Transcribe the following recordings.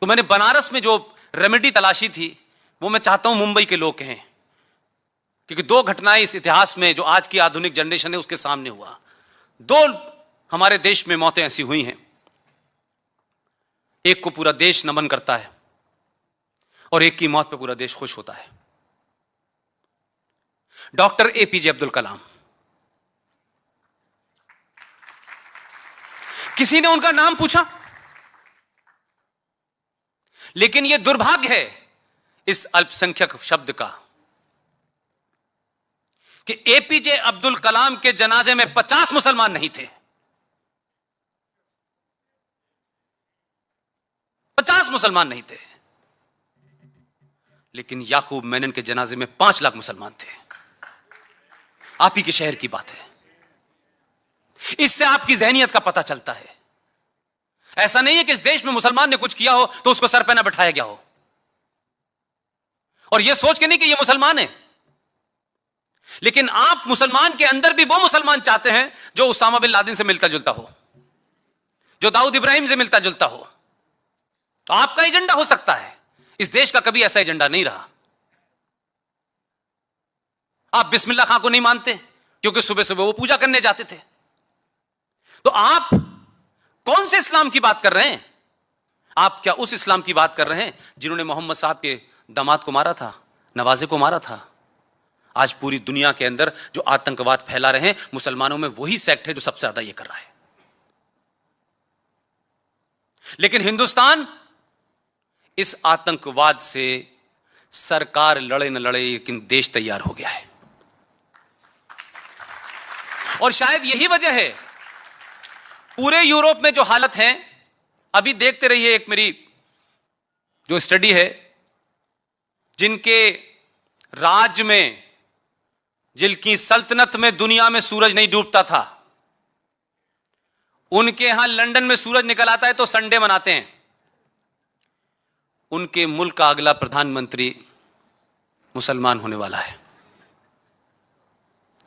तो मैंने बनारस में जो रेमेडी तलाशी थी वो मैं चाहता हूं मुंबई के लोग कहें, क्योंकि दो घटनाएं इस इतिहास में जो आज की आधुनिक जनरेशन है उसके सामने हुआ। दो हमारे देश में मौतें ऐसी हुई हैं, एक को पूरा देश नमन करता है और एक की मौत पे पूरा देश खुश होता है। डॉक्टर एपीजे अब्दुल कलाम, किसी ने उनका नाम पूछा, लेकिन यह दुर्भाग्य है इस अल्पसंख्यक शब्द का कि एपीजे अब्दुल कलाम के जनाजे में 50 मुसलमान नहीं थे। 50 मुसलमान नहीं थे, लेकिन याकूब मेनन के जनाजे में 5 लाख मुसलमान थे। आप ही के शहर की बात है। इससे आपकी जहनियत का पता चलता है। ऐसा नहीं है कि इस देश में मुसलमान ने कुछ किया हो तो उसको सर पे ना बैठाया गया हो, और यह सोच के नहीं कि यह मुसलमान है। लेकिन आप मुसलमान के अंदर भी वो मुसलमान चाहते हैं जो उसामा बिन लादेन से मिलता जुलता हो, जो दाऊद इब्राहिम से मिलता जुलता हो। तो आपका एजेंडा हो सकता है, इस देश का कभी ऐसा एजेंडा नहीं रहा। आप बिस्मिल्लाह खां को नहीं मानते क्योंकि सुबह सुबह वो पूजा करने जाते थे। तो आप कौन से इस्लाम की बात कर रहे हैं? आप क्या उस इस्लाम की बात कर रहे हैं जिन्होंने मोहम्मद साहब के दामाद को मारा था, नवाजे को मारा था? आज पूरी दुनिया के अंदर जो आतंकवाद फैला रहे हैं, मुसलमानों में वही सेक्ट है जो सबसे ज्यादा यह कर रहा है। लेकिन हिंदुस्तान इस आतंकवाद से सरकार लड़े न लड़े, लेकिन देश तैयार हो गया है। और शायद यही वजह है पूरे यूरोप में जो हालत है, अभी देखते रहिए, एक मेरी जो स्टडी है, जिनके राज में, जिनकी सल्तनत में दुनिया में सूरज नहीं डूबता था, उनके यहां लंदन में सूरज निकल आता है तो संडे मनाते हैं। उनके मुल्क का अगला प्रधानमंत्री मुसलमान होने वाला है।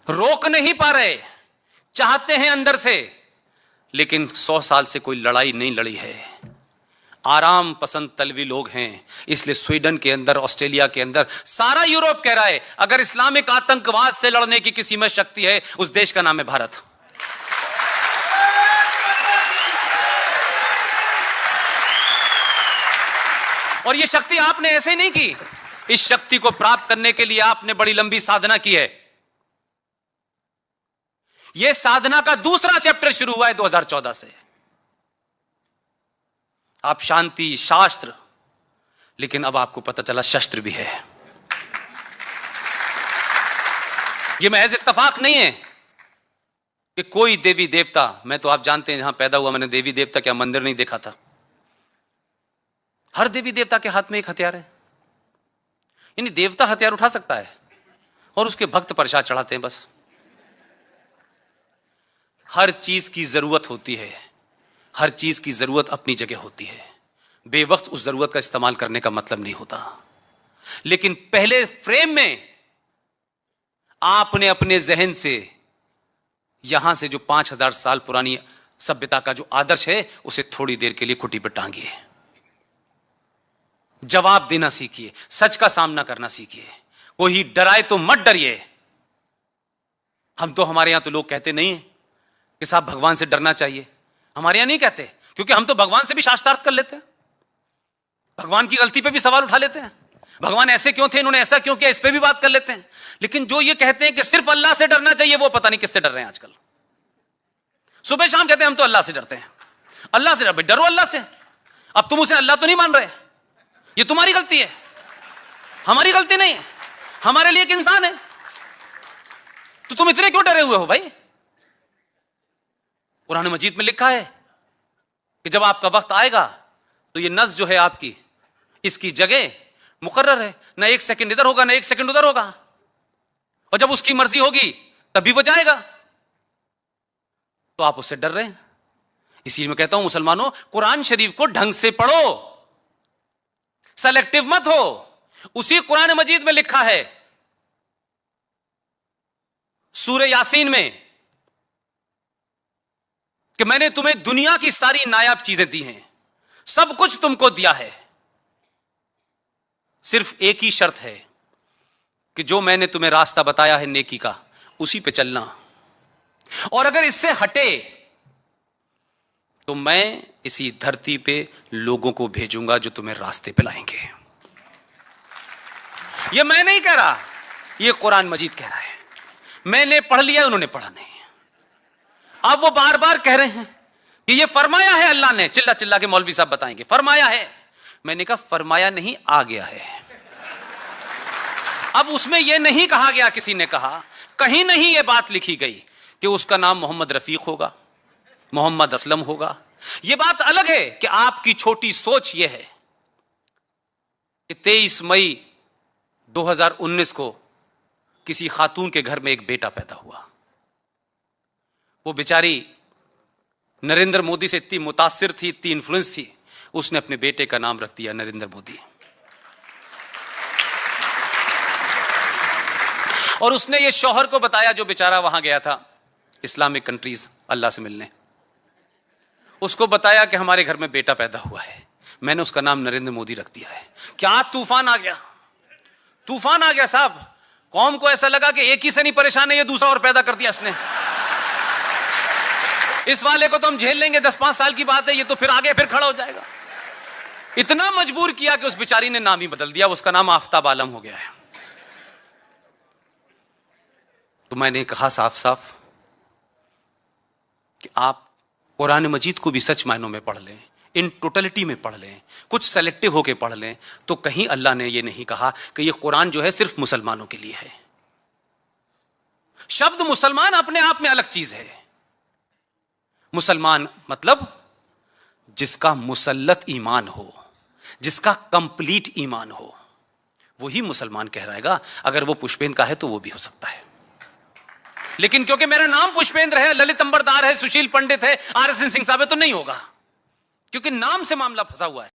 रोक नहीं पा रहे, चाहते हैं अंदर से, लेकिन 100 साल से कोई लड़ाई नहीं लड़ी है। आराम पसंद तलवी लोग हैं, इसलिए स्वीडन के अंदर, ऑस्ट्रेलिया के अंदर, सारा यूरोप कह रहा है अगर इस्लामिक आतंकवाद से लड़ने की किसी में शक्ति है, उस देश का नाम है भारत। और यह शक्ति आपने ऐसे नहीं की, इस शक्ति को प्राप्त करने के लिए आपने बड़ी लंबी साधना की है। यह साधना का दूसरा चैप्टर शुरू हुआ है 2014 से। आप शांति, शास्त्र, लेकिन अब आपको पता चला शस्त्र भी है। यह महज इत्तफाक नहीं है कि कोई देवी देवता, मैं तो आप जानते हैं जहां पैदा हुआ मैंने देवी देवता क्या मंदिर नहीं देखा था। हर देवी देवता के हाथ में एक हथियार है, यानी देवता हथियार उठा सकता है और उसके भक्त प्रसाद चढ़ाते हैं बस। हर चीज की जरूरत होती है, हर चीज की जरूरत अपनी जगह होती है। बेवक्त उस जरूरत का इस्तेमाल करने का मतलब नहीं होता। लेकिन पहले फ्रेम में आपने अपने जहन से, यहां से जो 5000 साल पुरानी सभ्यता का जो आदर्श है, उसे थोड़ी देर के लिए खुटी पर टांगिए। जवाब देना सीखिए, सच का सामना करना सीखिए। कोई डराए तो मत डरिए। हम तो, हमारे यहां तो लोग कहते नहीं कि साहब भगवान से डरना चाहिए। हमारे यहां नहीं कहते, क्योंकि हम तो भगवान से भी शास्त्रार्थ कर लेते हैं, भगवान की गलती पे भी सवाल उठा लेते हैं। भगवान ऐसे क्यों थे, इन्होंने ऐसा क्यों किया, इस पे भी बात कर लेते हैं। लेकिन जो ये कहते हैं कि सिर्फ अल्लाह से डरना चाहिए, वो पता नहीं किससे डर रहे हैं आजकल। सुबह शाम कहते हैं हम तो अल्लाह से डरते हैं। अल्लाह से डरो, अल्लाह से। अब तुम उसे अल्लाह तो नहीं मान रहे, ये तुम्हारी गलती है, हमारी गलती नहीं है। हमारे लिए एक इंसान है, तो तुम इतने क्यों डरे हुए हो भाई? कुरान मजीद में लिखा है कि जब आपका वक्त आएगा तो ये नस जो है आपकी, इसकी जगह मुकर्रर है, ना 1 सेकंड इधर होगा ना 1 सेकंड उधर होगा, और जब उसकी मर्जी होगी तभी वो जाएगा। तो आप उससे डर रहे हैं। इसी में कहता हूं मुसलमानों, कुरान शरीफ को ढंग से पढ़ो, सेलेक्टिव मत हो। उसी कुरान मजीद में लिखा है सूरह यासीन में कि मैंने तुम्हें दुनिया की सारी नायाब चीजें दी हैं, सब कुछ तुमको दिया है, सिर्फ एक ही शर्त है कि जो मैंने तुम्हें रास्ता बताया है नेकी का, उसी पे चलना, और अगर इससे हटे तो मैं इसी धरती पे लोगों को भेजूंगा जो तुम्हें रास्ते पे लाएंगे। ये मैं नहीं कह रहा, ये कुरान मजीद कह रहा है। मैंने पढ़ लिया, उन्होंने पढ़ा नहीं। अब वो बार बार कह रहे हैं कि ये फरमाया है अल्लाह ने, चिल्ला चिल्ला के मौलवी साहब बताएंगे फरमाया है। मैंने कहा फरमाया नहीं, आ गया है। अब उसमें यह नहीं कहा गया, किसी ने कहा कहीं नहीं यह बात लिखी गई कि उसका नाम मोहम्मद रफीक होगा, मोहम्मद असलम होगा। यह बात अलग है कि आपकी छोटी सोच यह है कि 23 मई 2019 को किसी खातून के घर में एक बेटा पैदा हुआ। वो बेचारी नरेंद्र मोदी से इतनी मुतासिर थी, इतनी इन्फ्लुएंस थी, उसने अपने बेटे का नाम रख दिया नरेंद्र मोदी। और उसने ये शौहर को बताया जो बेचारा वहां गया था इस्लामिक कंट्रीज अल्लाह से मिलने, उसको बताया कि हमारे घर में बेटा पैदा हुआ है, मैंने उसका नाम नरेंद्र मोदी रख दिया है। क्या तूफान आ गया, तूफान आ गया साहब। कौम को ऐसा लगा कि एक ही से नहीं परेशान है, ये दूसरा और पैदा कर दिया इसने। इस वाले को तो हम झेल लेंगे, 10-5 साल की बात है, ये तो फिर आगे फिर खड़ा हो जाएगा। इतना मजबूर किया कि उस बेचारी ने नाम ही बदल दिया, उसका नाम आफ्ताब आलम हो गया है। तो मैंने कहा साफ साफ कि आप कुरान मजीद को भी सच मायनों में पढ़ लें, इन टोटलिटी में पढ़ लें, कुछ सेलेक्टिव होके पढ़ लें, तो कहीं अल्लाह ने यह नहीं कहा कि यह कुरान जो है सिर्फ मुसलमानों के लिए है। शब्द मुसलमान अपने आप में अलग चीज है। मुसलमान मतलब जिसका मुसल्लत ईमान हो, जिसका कंप्लीट ईमान हो, वही मुसलमान कहलाएगा। अगर वो पुष्पेंद्र का है तो वो भी हो सकता है, लेकिन क्योंकि मेरा नाम पुष्पेंद्र है, ललित अंबरदार है, सुशील पंडित है, RSN सिंह साहब है, तो नहीं होगा, क्योंकि नाम से मामला फंसा हुआ है।